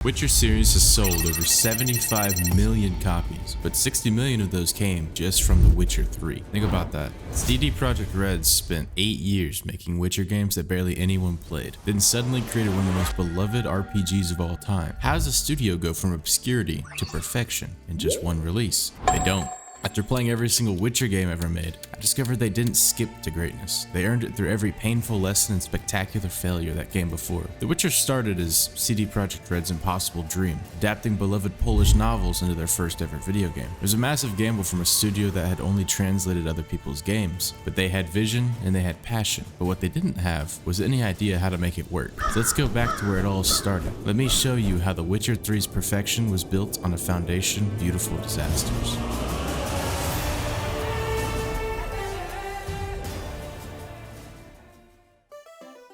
Witcher series has sold over 75 million copies, but 60 million of those came just from The Witcher 3. Think about that. CD Projekt Red spent 8 years making Witcher games that barely anyone played, then suddenly created one of the most beloved RPGs of all time. How does a studio go from obscurity to perfection in just one release? They don't. After playing every single Witcher game ever made, I discovered they didn't skip to greatness. They earned it through every painful lesson and spectacular failure that came before. The Witcher started as CD Projekt Red's impossible dream, adapting beloved Polish novels into their first ever video game. It was a massive gamble from a studio that had only translated other people's games, but they had vision and they had passion. But what they didn't have was any idea how to make it work. So let's go back to where it all started. Let me show you how The Witcher 3's perfection was built on a foundation of beautiful disasters.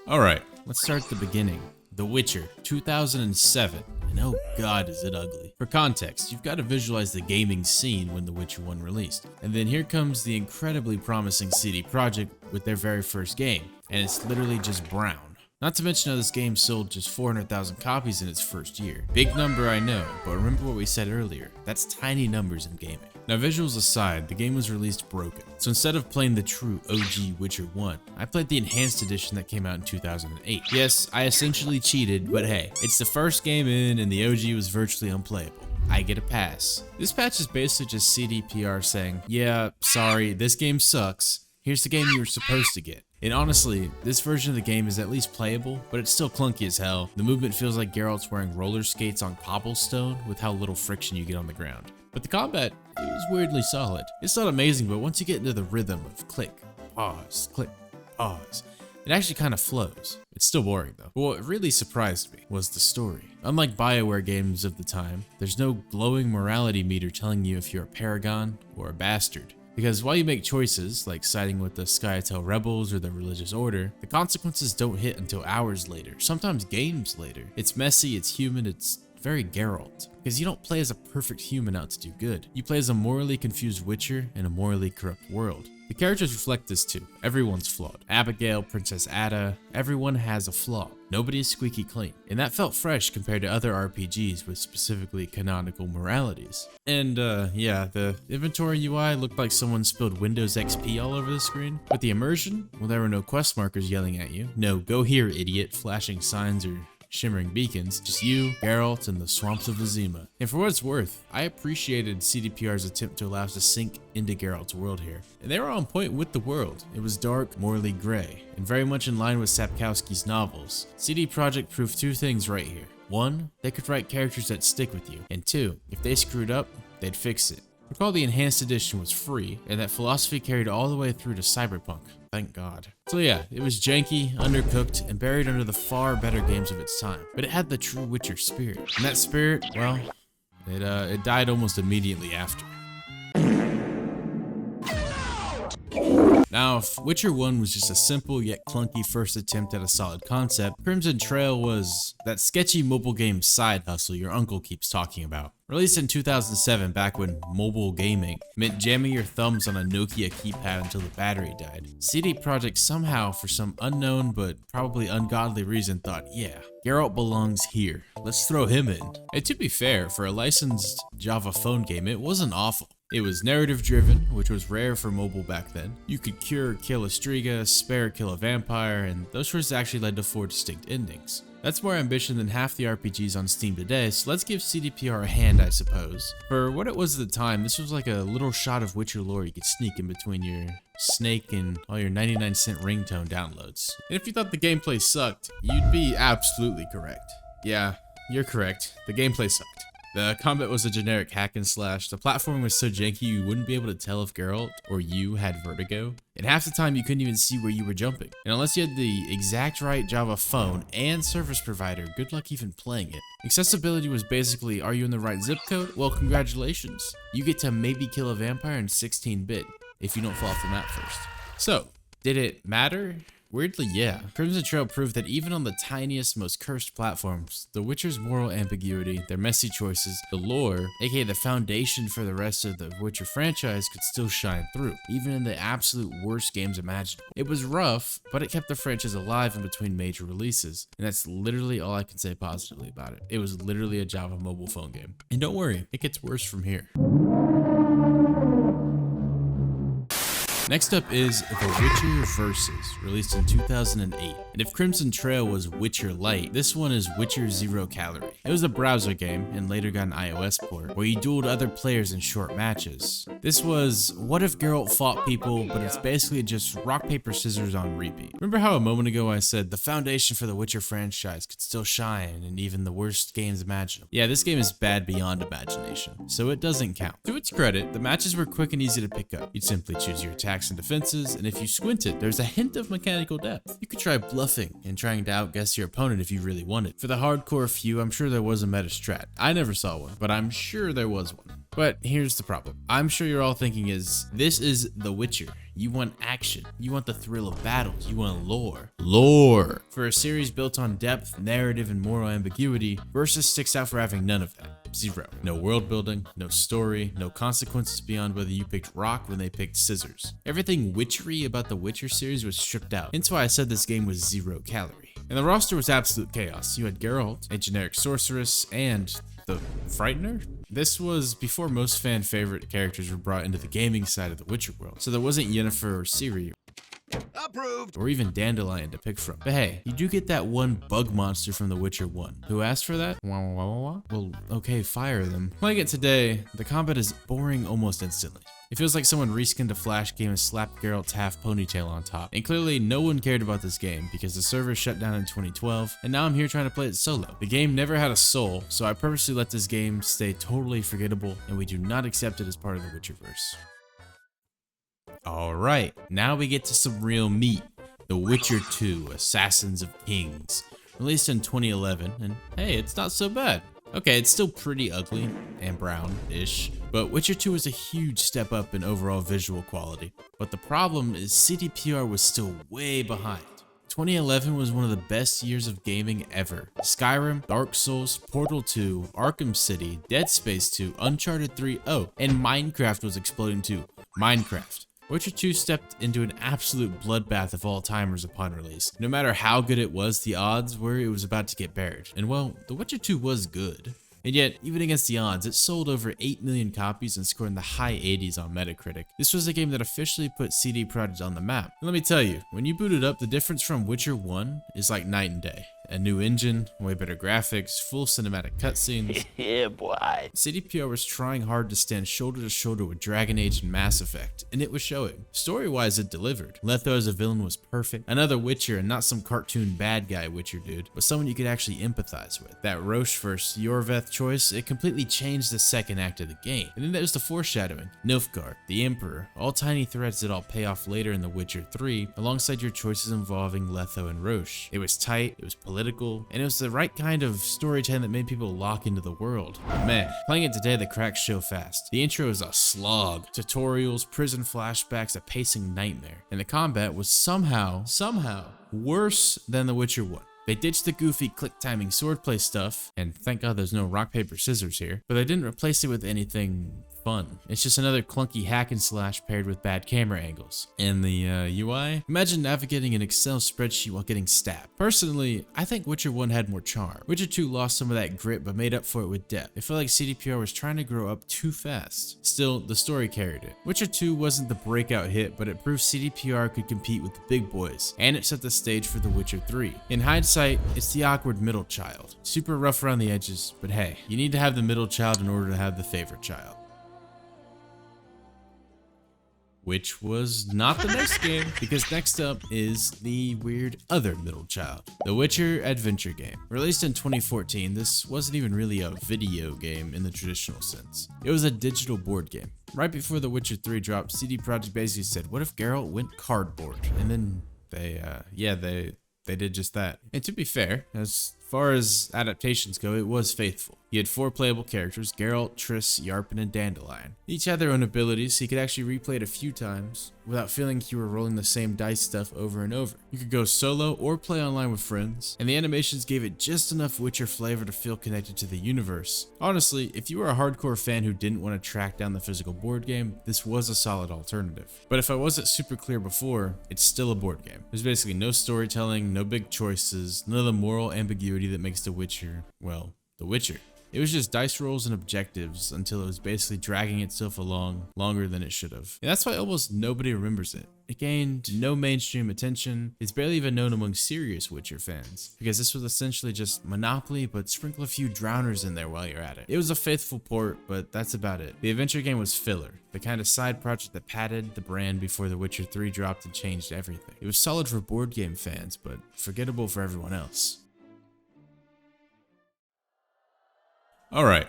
Alright, let's start at the beginning. The Witcher, 2007, and oh god is it ugly. For context, you've got to visualize the gaming scene when The Witcher 1 released. And then here comes the incredibly promising CD Projekt with their very first game, and it's literally just brown. Not to mention how this game sold just 400,000 copies in its first year. Big number I know, but remember what we said earlier, that's tiny numbers in gaming. Now visuals aside, the game was released broken. So instead of playing the true OG Witcher 1, I played the enhanced edition that came out in 2008. Yes, I essentially cheated, but hey, it's the first game in and the OG was virtually unplayable. I get a pass. This patch is basically just CDPR saying, yeah, sorry, this game sucks. Here's the game you were supposed to get. And honestly, this version of the game is at least playable, but it's still clunky as hell. The movement feels like Geralt's wearing roller skates on cobblestone with how little friction you get on the ground. But the combat is weirdly solid. It's not amazing, but once you get into the rhythm of click, pause, it actually kind of flows. It's still boring though. But what really surprised me was the story. Unlike BioWare games of the time, there's no glowing morality meter telling you if you're a paragon or a bastard. Because while you make choices, like siding with the Skytel rebels or the religious order, the consequences don't hit until hours later, sometimes games later. It's messy, it's human, it's very Geralt. Because you don't play as a perfect human out to do good. You play as a morally confused Witcher in a morally corrupt world. The characters reflect this too. Everyone's flawed. Abigail, Princess Ada, everyone has a flaw. Nobody is squeaky clean. And that felt fresh compared to other RPGs with specifically canonical moralities. And yeah, the inventory UI looked like someone spilled Windows XP all over the screen. But the immersion, well, there were no quest markers yelling at you. No, go here, idiot, flashing signs or shimmering beacons, just you, Geralt, and the swamps of Vizima. And for what it's worth, I appreciated CDPR's attempt to allow us to sink into Geralt's world here. And they were on point with the world. It was dark, morally gray, and very much in line with Sapkowski's novels. CD Projekt proved two things right here. One, they could write characters that stick with you, and two, if they screwed up, they'd fix it. Recall the enhanced edition was free, and that philosophy carried all the way through to Cyberpunk. Thank God. So yeah, it was janky, undercooked, and buried under the far better games of its time. But it had the true Witcher spirit. And that spirit, well, it died almost immediately after. Now, if Witcher 1 was just a simple yet clunky first attempt at a solid concept, Crimson Trail was that sketchy mobile game side hustle your uncle keeps talking about. Released in 2007, back when mobile gaming meant jamming your thumbs on a Nokia keypad until the battery died, CD Projekt somehow, for some unknown but probably ungodly reason, thought, yeah, Geralt belongs here. Let's throw him in. And to be fair, for a licensed Java phone game, it wasn't awful. It was narrative driven, which was rare for mobile back then. You could cure or kill a Striga, spare or kill a vampire, and those choices actually led to 4 distinct endings. That's more ambition than half the RPGs on Steam today, so let's give CDPR a hand, I suppose. For what it was at the time, this was like a little shot of Witcher lore you could sneak in between your snake and all your 99-cent ringtone downloads. And if you thought the gameplay sucked, you'd be absolutely correct. Yeah, you're correct. The gameplay sucked. The combat was a generic hack and slash. The platforming was so janky you wouldn't be able to tell if Geralt or you had vertigo. And half the time you couldn't even see where you were jumping. And unless you had the exact right Java phone and service provider, good luck even playing it. Accessibility was basically, are you in the right zip code? Well, congratulations. You get to maybe kill a vampire in 16-bit if you don't fall off the map first. So, did it matter? Weirdly, yeah. Crimson Trail proved that even on the tiniest, most cursed platforms, The Witcher's moral ambiguity, their messy choices, the lore, aka the foundation for the rest of the Witcher franchise, could still shine through, even in the absolute worst games imaginable. It was rough, but it kept the franchise alive in between major releases, and that's literally all I can say positively about it. It was literally a Java mobile phone game. And don't worry, it gets worse from here. Next up is The Witcher Versus, released in 2008. And if Crimson Trail was Witcher Light, this one is Witcher Zero Calorie. It was a browser game and later got an iOS port, where you dueled other players in short matches. This was what if Geralt fought people, but it's basically just rock, paper, scissors on repeat. Remember how a moment ago I said the foundation for the Witcher franchise could still shine in even the worst games imaginable? Yeah, this game is bad beyond imagination, so it doesn't count. To its credit, the matches were quick and easy to pick up. You'd simply choose your attack and defenses, and if you squinted, there's a hint of mechanical depth. You could try bluffing and trying to outguess your opponent if you really wanted. For the hardcore few, I'm sure there was a meta strat. I never saw one, but I'm sure there was one. But here's the problem. I'm sure you're all thinking this is The Witcher. You want action. You want the thrill of battles. You want lore. Lore! For a series built on depth, narrative, and moral ambiguity, Versus sticks out for having none of that. Zero. No world building, no story, no consequences beyond whether you picked rock when they picked scissors. Everything witchery about the Witcher series was stripped out. Hence why I said this game was 0 calorie. And the roster was absolute chaos. You had Geralt, a generic sorceress, and the Frightener? This was before most fan favorite characters were brought into the gaming side of the Witcher world, so there wasn't Yennefer or Ciri, approved, or even Dandelion to pick from. But hey, you do get that one bug monster from The Witcher 1. Who asked for that? Well, okay, fire them. Playing it today, the combat is boring almost instantly. It feels like someone reskinned a Flash game and slapped Geralt's half ponytail on top. And clearly no one cared about this game because the server shut down in 2012, and now I'm here trying to play it solo. The game never had a soul, so I purposely let this game stay totally forgettable, and we do not accept it as part of the Witcherverse. Alright, now we get to some real meat. The Witcher 2, Assassins of Kings. Released in 2011, and hey, it's not so bad. Okay, it's still pretty ugly and brown-ish, but Witcher 2 was a huge step up in overall visual quality. But the problem is CDPR was still way behind. 2011 was one of the best years of gaming ever. Skyrim, Dark Souls, Portal 2, Arkham City, Dead Space 2, Uncharted 3, and Minecraft was exploding too. Minecraft. Witcher 2 stepped into an absolute bloodbath of all timers upon release. No matter how good it was, the odds were it was about to get buried. And well, The Witcher 2 was good. And yet, even against the odds, it sold over 8 million copies and scored in the high 80s on Metacritic. This was a game that officially put CD Projekt on the map. And let me tell you, when you boot it up, the difference from Witcher 1 is like night and day. A new engine, way better graphics, full cinematic cutscenes. Yeah, boy. CDPR was trying hard to stand shoulder to shoulder with Dragon Age and Mass Effect, and it was showing. Story-wise, it delivered. Letho as a villain was perfect. Another Witcher, and not some cartoon bad guy Witcher dude, but someone you could actually empathize with. That Roach versus Yorveth choice, it completely changed the second act of the game. And then there's the foreshadowing. Nilfgaard, the Emperor, all tiny threads that all pay off later in The Witcher 3, alongside your choices involving Letho and Roche. It was tight, it was political, and it was the right kind of storytelling that made people lock into the world. But man, playing it today, the cracks show fast. The intro is a slog. Tutorials, prison flashbacks, a pacing nightmare. And the combat was somehow worse than The Witcher 1. They ditched the goofy click timing swordplay stuff, and thank God there's no rock, paper, scissors here, but they didn't replace it with anything fun. It's just another clunky hack and slash paired with bad camera angles. And the UI? Imagine navigating an Excel spreadsheet while getting stabbed. Personally, I think Witcher 1 had more charm. Witcher 2 lost some of that grit but made up for it with depth. I feel like CDPR was trying to grow up too fast. Still, the story carried it. Witcher 2 wasn't the breakout hit, but it proved CDPR could compete with the big boys, and it set the stage for The Witcher 3. In hindsight, it's the awkward middle child. Super rough around the edges, but hey, you need to have the middle child in order to have the favorite child. Which was not the next game, because next up is the weird other middle child, The Witcher adventure game. Released in 2014, this wasn't even really a video game in the traditional sense. It was a digital board game. Right before The Witcher 3 dropped, CD Projekt basically said, what if Geralt went cardboard? And then they did just that. And to be fair, as Far as adaptations go, it was faithful. You had 4 playable characters, Geralt, Triss, Yarpen, and Dandelion. Each had their own abilities, so you could actually replay it a few times without feeling like you were rolling the same dice stuff over and over. You could go solo or play online with friends, and the animations gave it just enough Witcher flavor to feel connected to the universe. Honestly, if you were a hardcore fan who didn't want to track down the physical board game, this was a solid alternative. But if I wasn't super clear before, it's still a board game. There's basically no storytelling, no big choices, none of the moral ambiguity that makes The Witcher, well, The Witcher. It was just dice rolls and objectives until it was basically dragging itself along longer than it should have. And that's why almost nobody remembers it. It gained no mainstream attention. It's barely even known among serious Witcher fans, because this was essentially just Monopoly, but sprinkle a few drowners in there while you're at it. It was a faithful port, but that's about it. The adventure game was filler, the kind of side project that padded the brand before The Witcher 3 dropped and changed everything. It was solid for board game fans, but forgettable for everyone else. Alright,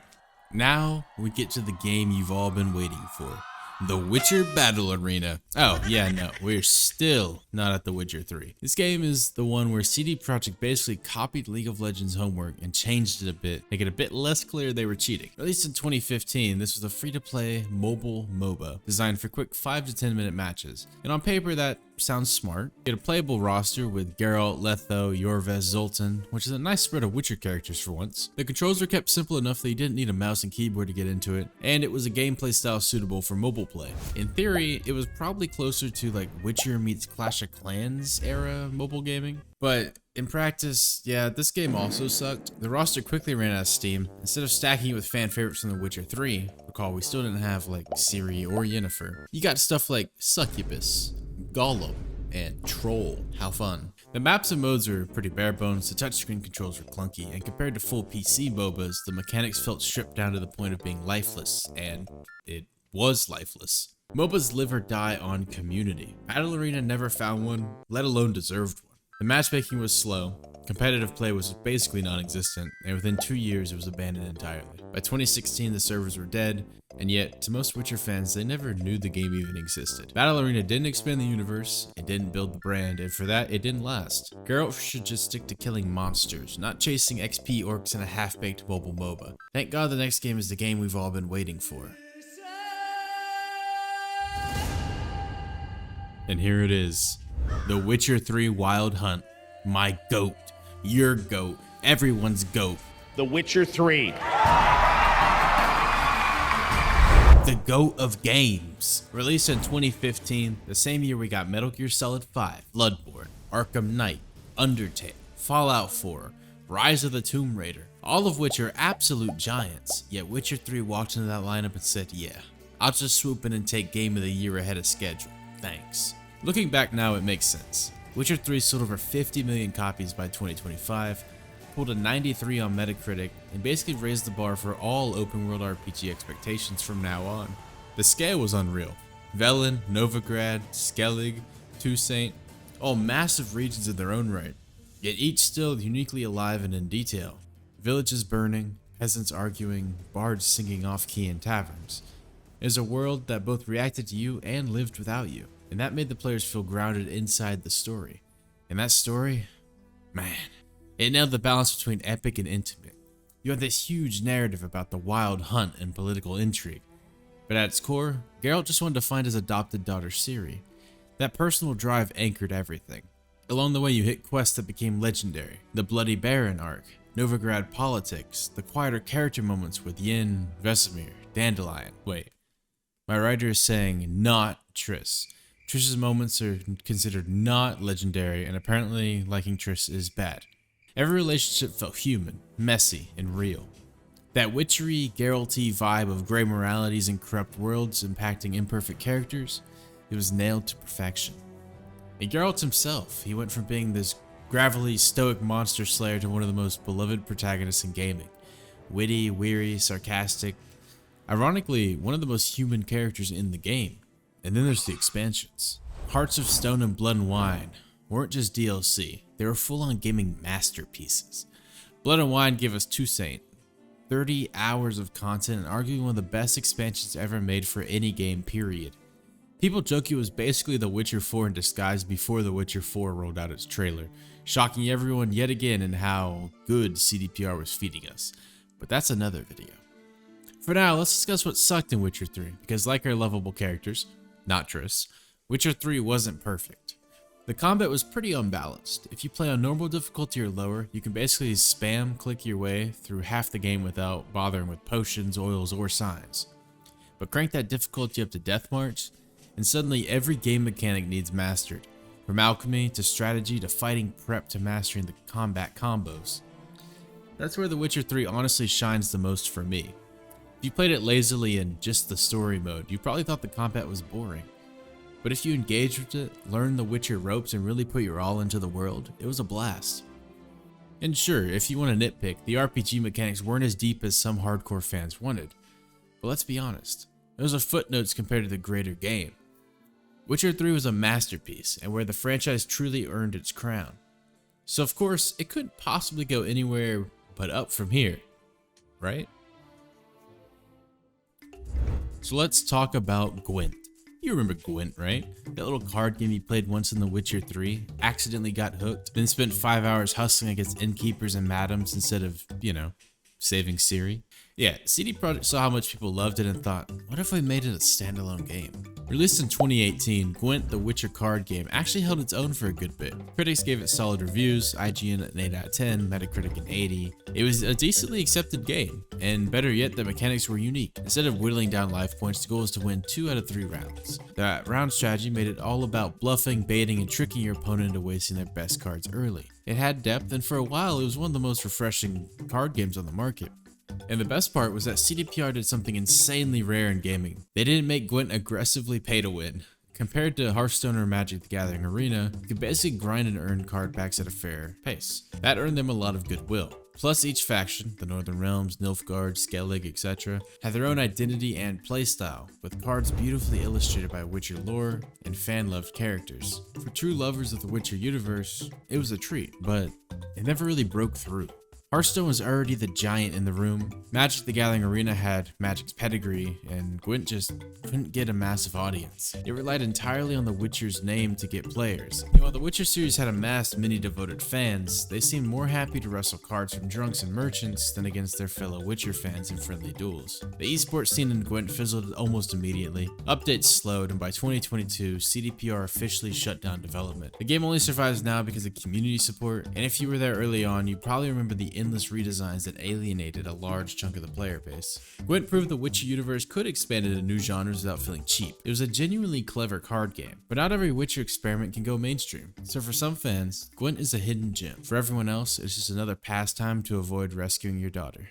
now we get to the game you've all been waiting for. The Witcher Battle Arena. Oh, yeah, no, we're still not at The Witcher 3. This game is the one where CD Projekt basically copied League of Legends homework and changed it a bit, make it a bit less clear they were cheating. Released in 2015, this was a free-to-play mobile MOBA designed for quick 5 to 10 minute matches. And on paper, that sounds smart. You had a playable roster with Geralt, Letho, Yorves, Zoltan, which is a nice spread of Witcher characters for once. The controls were kept simple enough that you didn't need a mouse and keyboard to get into it, and it was a gameplay style suitable for mobile play. In theory, it was probably closer to like Witcher meets Clash of Clans era mobile gaming. But in practice, yeah, this game also sucked. The roster quickly ran out of steam. Instead of stacking it with fan favorites from The Witcher 3, recall we still didn't have like Ciri or Yennefer, you got stuff like Succubus, Gollum, and Troll. How fun. The maps and modes are pretty bare bones, the touchscreen controls were clunky, and compared to full PC MOBAs, the mechanics felt stripped down to the point of being lifeless, and it was lifeless. MOBAs live or die on community. Battle Arena never found one, let alone deserved one. The matchmaking was slow, competitive play was basically non-existent, and within 2 years it was abandoned entirely. By 2016 the servers were dead, and yet, to most Witcher fans, they never knew the game even existed. Battle Arena didn't expand the universe, it didn't build the brand, and for that, it didn't last. Geralt should just stick to killing monsters, not chasing XP orcs in a half-baked mobile MOBA. Thank God the next game is the game we've all been waiting for. And here it is. The Witcher 3 Wild Hunt. My goat. Your goat. Everyone's goat. The Witcher 3. The GOAT of games. Released in 2015, the same year we got Metal Gear Solid 5, Bloodborne, Arkham Knight, Undertale, Fallout 4, Rise of the Tomb Raider, all of which are absolute giants, yet Witcher 3 walked into that lineup and said, yeah, I'll just swoop in and take Game of the Year ahead of schedule, thanks. Looking back now, it makes sense. Witcher 3 sold over 50 million copies by 2025, pulled a 93 on Metacritic, and basically raised the bar for all open world RPG expectations from now on. The scale was unreal. Velen, Novigrad, Skellig, Toussaint, all massive regions in their own right, yet each still uniquely alive and in detail. Villages burning, peasants arguing, bards singing off-key in taverns. It is a world that both reacted to you and lived without you, and that made the players feel grounded inside the story. And that story, man, it nailed the balance between epic and intimate. You had this huge narrative about the wild hunt and political intrigue, but at its core, Geralt just wanted to find his adopted daughter Ciri. That personal drive anchored everything. Along the way you hit quests that became legendary, the Bloody Baron arc, Novigrad politics, the quieter character moments with Yen, Vesemir, Dandelion. Wait, my writer is saying not Triss. Triss's moments are considered not legendary, and apparently liking Triss is bad. Every relationship felt human, messy, and real. That witchery, Geralt-y vibe of grey moralities and corrupt worlds impacting imperfect characters, it was nailed to perfection. And Geralt himself, he went from being this gravelly, stoic monster slayer to one of the most beloved protagonists in gaming. Witty, weary, sarcastic. Ironically, one of the most human characters in the game. And then there's the expansions. Hearts of Stone and Blood and Wine weren't just DLC, they were full-on gaming masterpieces. Blood and Wine gave us Toussaint, 30 hours of content and arguably one of the best expansions ever made for any game, period. People joke it was basically The Witcher 4 in disguise before The Witcher 4 rolled out its trailer, shocking everyone yet again in how good CDPR was feeding us. But that's another video. For now, let's discuss what sucked in Witcher 3, because like our lovable characters, not Triss, Witcher 3 wasn't perfect. The combat was pretty unbalanced. If you play on normal difficulty or lower, you can basically spam click your way through half the game without bothering with potions, oils, or signs. But crank that difficulty up to Death March, and suddenly every game mechanic needs mastered, from alchemy to strategy to fighting prep to mastering the combat combos. That's where The Witcher 3 honestly shines the most for me. If you played it lazily in just the story mode, you probably thought the combat was boring. But if you engaged with it, learned the Witcher ropes, and really put your all into the world, it was a blast. And sure, if you want to nitpick, the RPG mechanics weren't as deep as some hardcore fans wanted. But let's be honest, those are footnotes compared to the greater game. Witcher 3 was a masterpiece, and where the franchise truly earned its crown. So of course, it couldn't possibly go anywhere but up from here, right? So let's talk about Gwent. You remember Gwent, right? That little card game you played once in The Witcher 3, accidentally got hooked, then spent 5 hours hustling against innkeepers and madams instead of, saving Ciri. Yeah, CD Projekt saw how much people loved it and thought, what if we made it a standalone game? Released in 2018, Gwent, the Witcher card game, actually held its own for a good bit. Critics gave it solid reviews, IGN an 8 out of 10, Metacritic an 80. It was a decently accepted game, and better yet, the mechanics were unique. Instead of whittling down life points, the goal was to win 2 out of 3 rounds. That round strategy made it all about bluffing, baiting, and tricking your opponent into wasting their best cards early. It had depth, and for a while, it was one of the most refreshing card games on the market. And the best part was that CDPR did something insanely rare in gaming. They didn't make Gwent aggressively pay to win. Compared to Hearthstone or Magic the Gathering Arena, you could basically grind and earn card packs at a fair pace. That earned them a lot of goodwill. Plus each faction, the Northern Realms, Nilfgaard, Skellig, etc., had their own identity and playstyle, with cards beautifully illustrated by Witcher lore and fan-loved characters. For true lovers of the Witcher universe, it was a treat, but it never really broke through. Hearthstone was already the giant in the room, Magic the Gathering Arena had Magic's pedigree, and Gwent just couldn't get a massive audience. It relied entirely on the Witcher's name to get players. And while the Witcher series had amassed many devoted fans, they seemed more happy to wrestle cards from drunks and merchants than against their fellow Witcher fans in friendly duels. The esports scene in Gwent fizzled almost immediately. Updates slowed, and by 2022, CDPR officially shut down development. The game only survives now because of community support, and if you were there early on, you probably remember the endless redesigns that alienated a large chunk of the player base. Gwent proved the Witcher universe could expand into new genres without feeling cheap. It was a genuinely clever card game, but not every Witcher experiment can go mainstream. So for some fans, Gwent is a hidden gem. For everyone else, it's just another pastime to avoid rescuing your daughter.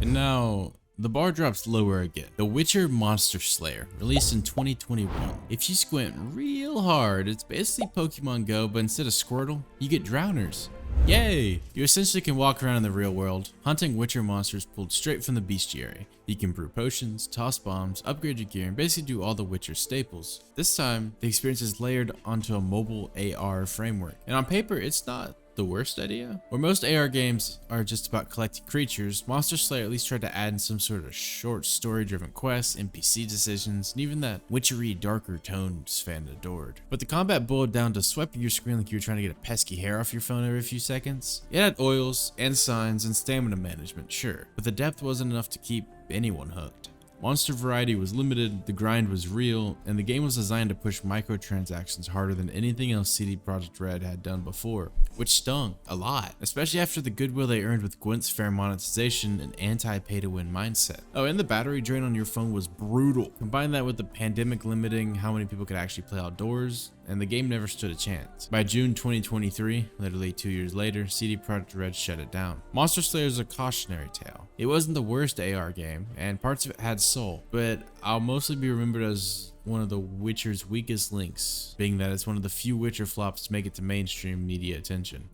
And now, the bar drops lower again. The Witcher Monster Slayer, released in 2021. If you squint real hard, it's basically Pokemon Go, but instead of Squirtle, you get drowners. Yay! You essentially can walk around in the real world, hunting Witcher monsters pulled straight from the bestiary. You can brew potions, toss bombs, upgrade your gear, and basically do all the Witcher staples. This time, the experience is layered onto a mobile AR framework. And on paper, it's not the worst idea. Where most AR games are just about collecting creatures, Monster Slayer at least tried to add in some sort of short story-driven quests, NPC decisions, and even that witchery darker tones fan adored. But the combat boiled down to swiping your screen like you were trying to get a pesky hair off your phone every few seconds. It had oils and signs and stamina management, sure, but the depth wasn't enough to keep anyone hooked. Monster variety was limited, the grind was real, and the game was designed to push microtransactions harder than anything else CD Projekt Red had done before, which stung a lot, especially after the goodwill they earned with Gwent's fair monetization and anti-pay-to-win mindset. Oh, and the battery drain on your phone was brutal. Combine that with the pandemic limiting how many people could actually play outdoors, and the game never stood a chance. By June 2023, literally 2 years later, CD Projekt Red shut it down. Monster Slayer is a cautionary tale. It wasn't the worst AR game, and parts of it had soul, but I'll mostly be remembered as one of the Witcher's weakest links, being that it's one of the few Witcher flops to make it to mainstream media attention.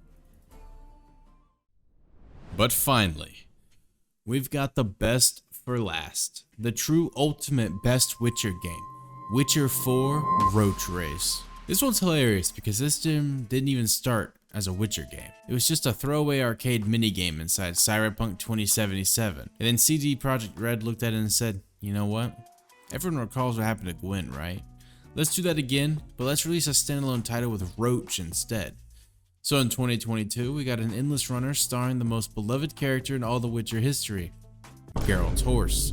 But finally, we've got the best for last. The true ultimate best Witcher game. Witcher 4 Roach Race. This one's hilarious because this game didn't even start as a Witcher game. It was just a throwaway arcade minigame inside Cyberpunk 2077. And then CD Projekt Red looked at it and said, you know what? Everyone recalls what happened to Gwent, right? Let's do that again, but let's release a standalone title with Roach instead. So in 2022, we got an endless runner starring the most beloved character in all the Witcher history, Geralt's horse.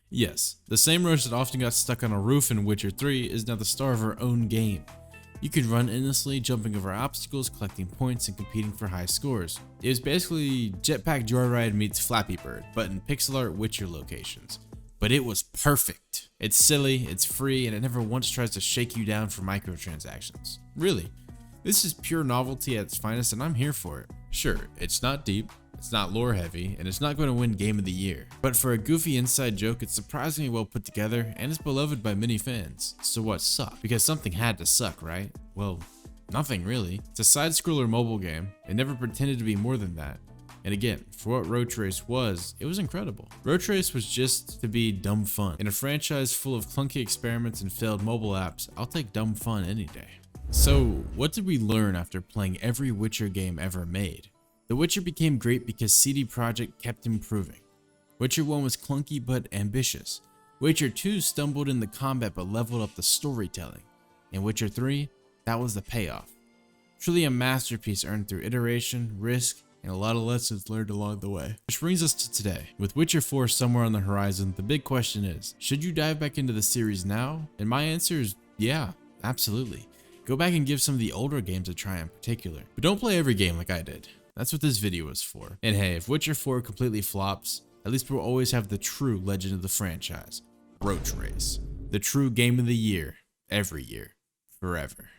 Yes, the same Roach that often got stuck on a roof in Witcher 3 is now the star of her own game. You could run endlessly, jumping over obstacles, collecting points, and competing for high scores. It was basically Jetpack Joyride meets Flappy Bird, but in pixel art Witcher locations. But it was perfect. It's silly, it's free, and it never once tries to shake you down for microtransactions. Really, this is pure novelty at its finest, and I'm here for it. Sure, it's not deep, it's not lore heavy, and it's not going to win Game of the Year. But for a goofy inside joke, it's surprisingly well put together, and it's beloved by many fans. So what sucked? Because something had to suck, right? Well, nothing really. It's a side-scroller mobile game. It never pretended to be more than that. And again, for what Roach Race was, it was incredible. Roach Race was just to be dumb fun. In a franchise full of clunky experiments and failed mobile apps, I'll take dumb fun any day. So, what did we learn after playing every Witcher game ever made? The Witcher became great because CD Projekt kept improving. Witcher 1 was clunky but ambitious. Witcher 2 stumbled in the combat but leveled up the storytelling. In Witcher 3, that was the payoff. Truly a masterpiece earned through iteration, risk, and a lot of lessons learned along the way. Which brings us to today. With Witcher 4 somewhere on the horizon, the big question is, should you dive back into the series now? And my answer is yeah, absolutely. Go back and give some of the older games a try in particular. But don't play every game like I did. That's what this video is for. And hey, if Witcher 4 completely flops, at least we'll always have the true legend of the franchise, Roach Race. The true game of the year, every year, forever.